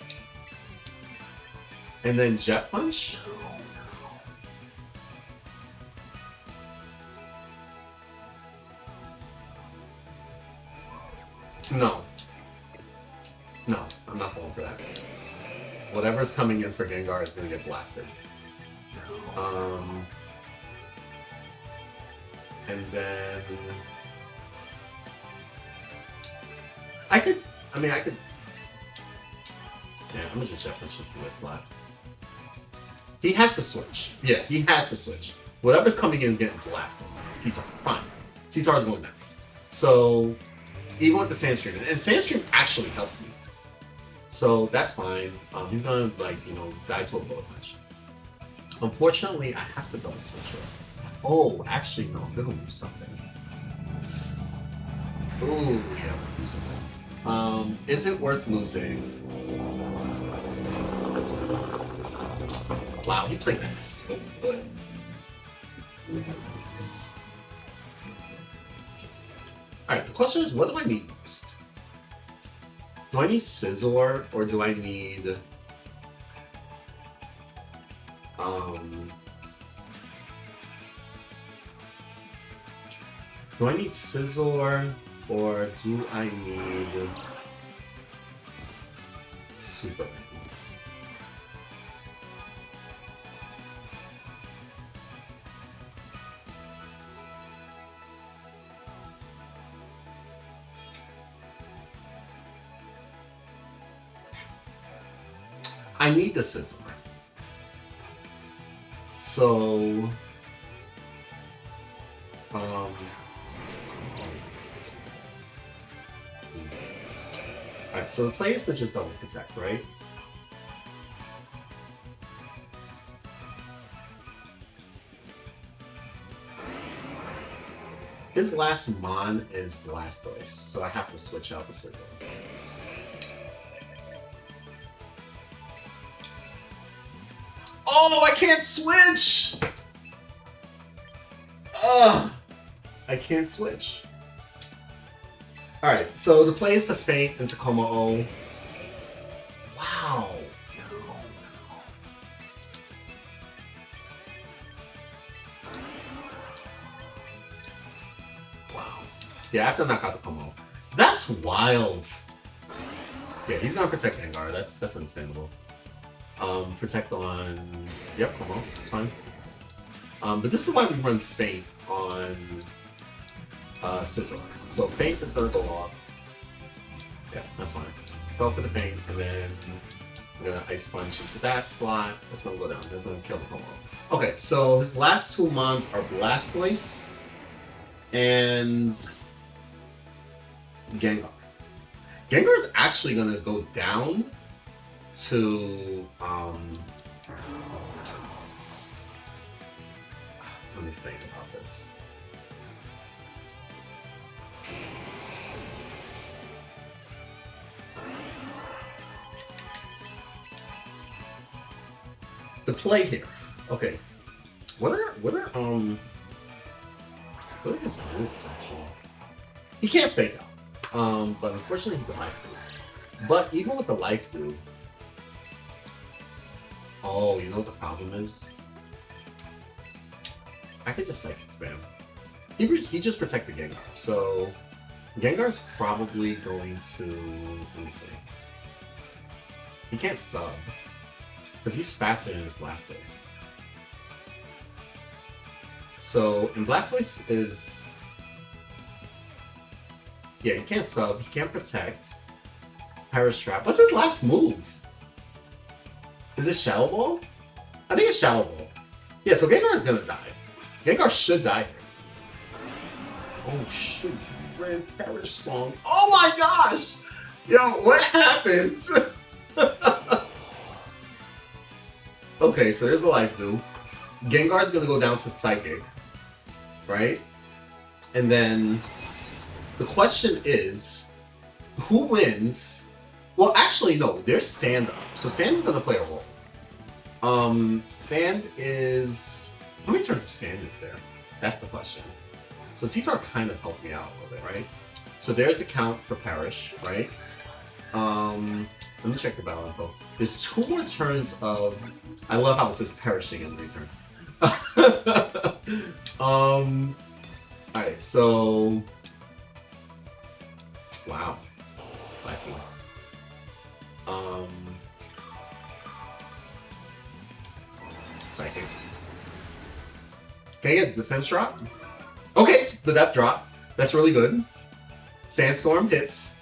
Speaker 1: And then Jet Punch? No. No, I'm not falling for that. Whatever's coming in for Gengar is gonna get blasted. And then I could. Yeah, I'm gonna just Jet Punch into this slot. He has to switch. Yeah, he has to switch. Whatever's coming in is getting blasted. T-Tar, fine. T-Tar's going down. So even with the Sandstream, and Sandstream actually helps me. So that's fine. He's gonna die to a Bullet Punch. Unfortunately, I have to double switch her. Oh, actually no, I'm gonna lose something. Ooh, yeah, I'm gonna lose something. Is it worth losing? Wow, he played that so good. Alright, the question is, what do I need most? Do I need Scizor, or do I need... do I need Scizor, or do I need... Superman? I need the Scizor. So, alright, so the play is to just double protect, right? His last Mon is Blastoise, so I have to switch out the Scizor. Oh, I can't switch! Ugh! I can't switch. Alright, so the play is to Faint into Kommo-o. Wow. Wow. Yeah, I have to knock out the Kommo-o. That's wild. Yeah, he's gonna protect Gengar. That's understandable. Protect on... Yep, Kommo-o. That's fine. But this is why we run Faint on Scizor. So Faint is gonna go off. Yeah, that's fine. Go for the Faint, and then I'm gonna Ice Punch into that slot. That's gonna go down. That's gonna kill the Kommo-o. Okay, so his last 2 Mons are Blastoise and Gengar. Gengar is actually gonna go down to Let me think about this. The play here. Okay. What are his moves actually? He can't fake out. But unfortunately he can life do. But even with the life do, oh, you know what the problem is? I could just psychic spam. He just protected Gengar, so Gengar's probably going to, let me see. He can't sub because he's faster than his Blastoise. So, and Blastoise is, yeah, he can't sub, he can't protect. Perish Trap. What's his last move? Is it Shadow Ball? I think it's Shadow Ball. Yeah, so Gengar is gonna die. Gengar should die here. Oh shoot, he ran Perish Song. Oh my gosh! Yo, what happens? Okay, so there's the life do. Gengar's gonna go down to Psychic, right? And then the question is, who wins? Well, actually, no, there's Sand up. So Sand is gonna play a role. Sand is, how many turns of Sand is there? That's the question. So T-Tar kind of helped me out a little bit, right? So there's the count for Perish, right? Let me check the battle info. There's 2 more turns of, I love how it says perishing in 3 turns. Alright, so, wow. Lucky. Psychic. Can I get defense drop? Okay, the depth drop. That's really good. Sandstorm hits.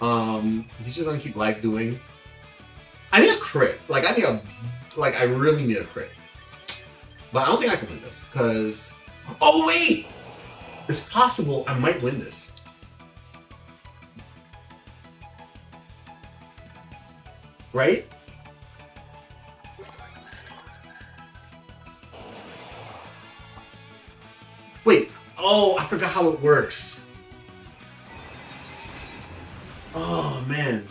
Speaker 1: He's just gonna keep life doing. I need a crit. Like I really need a crit. But I don't think I can win this, because oh wait! It's possible I might win this. Right? Wait, oh, I forgot how it works. Oh man.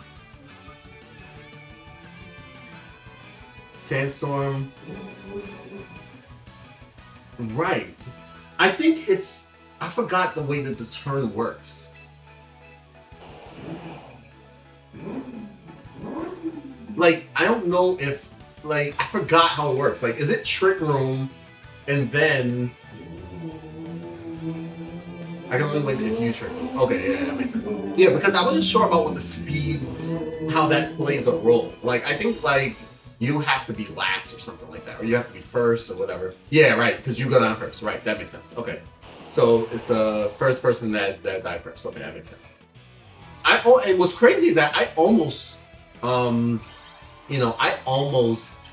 Speaker 1: Sandstorm. Right. I think it's, I forgot the way that the turn works. Like, I don't know if, like, I forgot how it works. Like, is it Trick Room and then I can only wait if you trick room. Okay, yeah, that makes sense. Yeah, because I wasn't sure about what the speeds, how that plays a role. Like, I think, like, you have to be last or something like that, or you have to be first or whatever. Yeah, right, because you go down first. Right, that makes sense. Okay. So it's the first person that died first. Okay, that makes sense. And what's crazy that I almost, I almost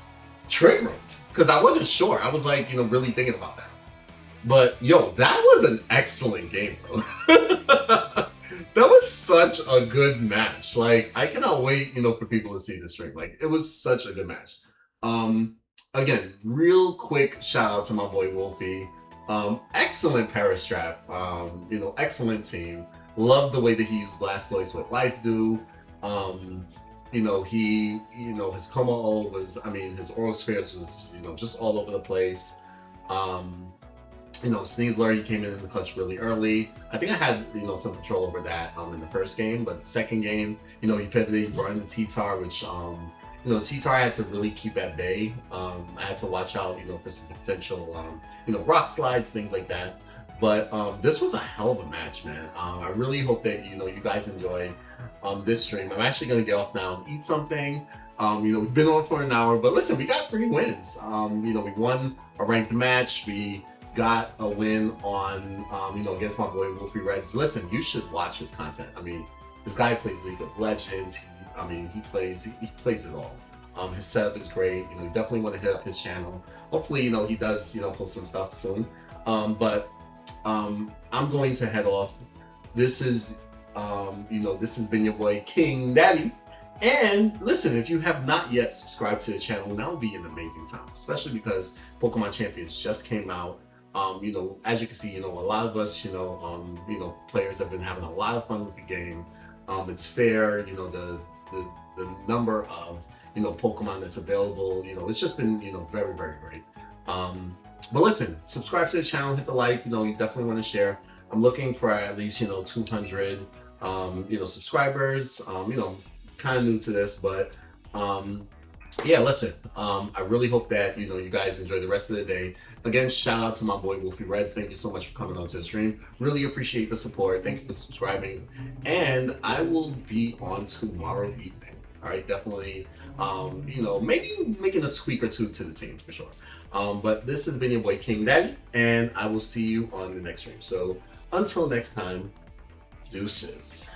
Speaker 1: trick roomed because I wasn't sure. I was like, really thinking about that. But yo, that was an excellent game, bro. That was such a good match. Like, I cannot wait, for people to see this stream. Like, it was such a good match. Again, real quick shout out to my boy Wolfie. Excellent Perish Trap. Excellent team. Love the way that he used Blastoise with Life Dew. His Coma O was, his Oral Spheres was, just all over the place. Sneasler, he came in the clutch really early. I think I had, some control over that in the first game, but the second game, he pivoted, he brought in the T-Tar, which, T-Tar I had to really keep at bay. I had to watch out, for some potential, rock slides, things like that. But this was a hell of a match, man. I really hope that, you guys enjoy this stream. I'm actually going to get off now and eat something. We've been on for an hour, but listen, we got 3 wins. We won a ranked match. We got a win on, against my boy Wolfie Reds. Listen, you should watch his content. This guy plays League of Legends. He plays it all. His setup is great. You definitely want to hit up his channel. Hopefully, he does, post some stuff soon. But I'm going to head off. This is, this has been your boy King Daddy, And listen, if you have not yet subscribed to the channel, now would be an amazing time, especially because Pokemon Champions just came out. As you can see, a lot of us, players have been having a lot of fun with the game. It's fair, the number of Pokemon that's available, it's just been very, very great. But listen, subscribe to the channel, hit the like, you definitely want to share. I'm looking for at least 200 subscribers. Kind of new to this, but yeah, listen, I really hope that you guys enjoy the rest of the day. Again, shout out to my boy Wolfie Reds. Thank you so much for coming onto the stream. Really appreciate the support. Thank you for subscribing, and I will be on tomorrow evening. All right, definitely. Maybe making a tweak or two to the team for sure. But this has been your boy King Daddy, and I will see you on the next stream. So until next time, deuces.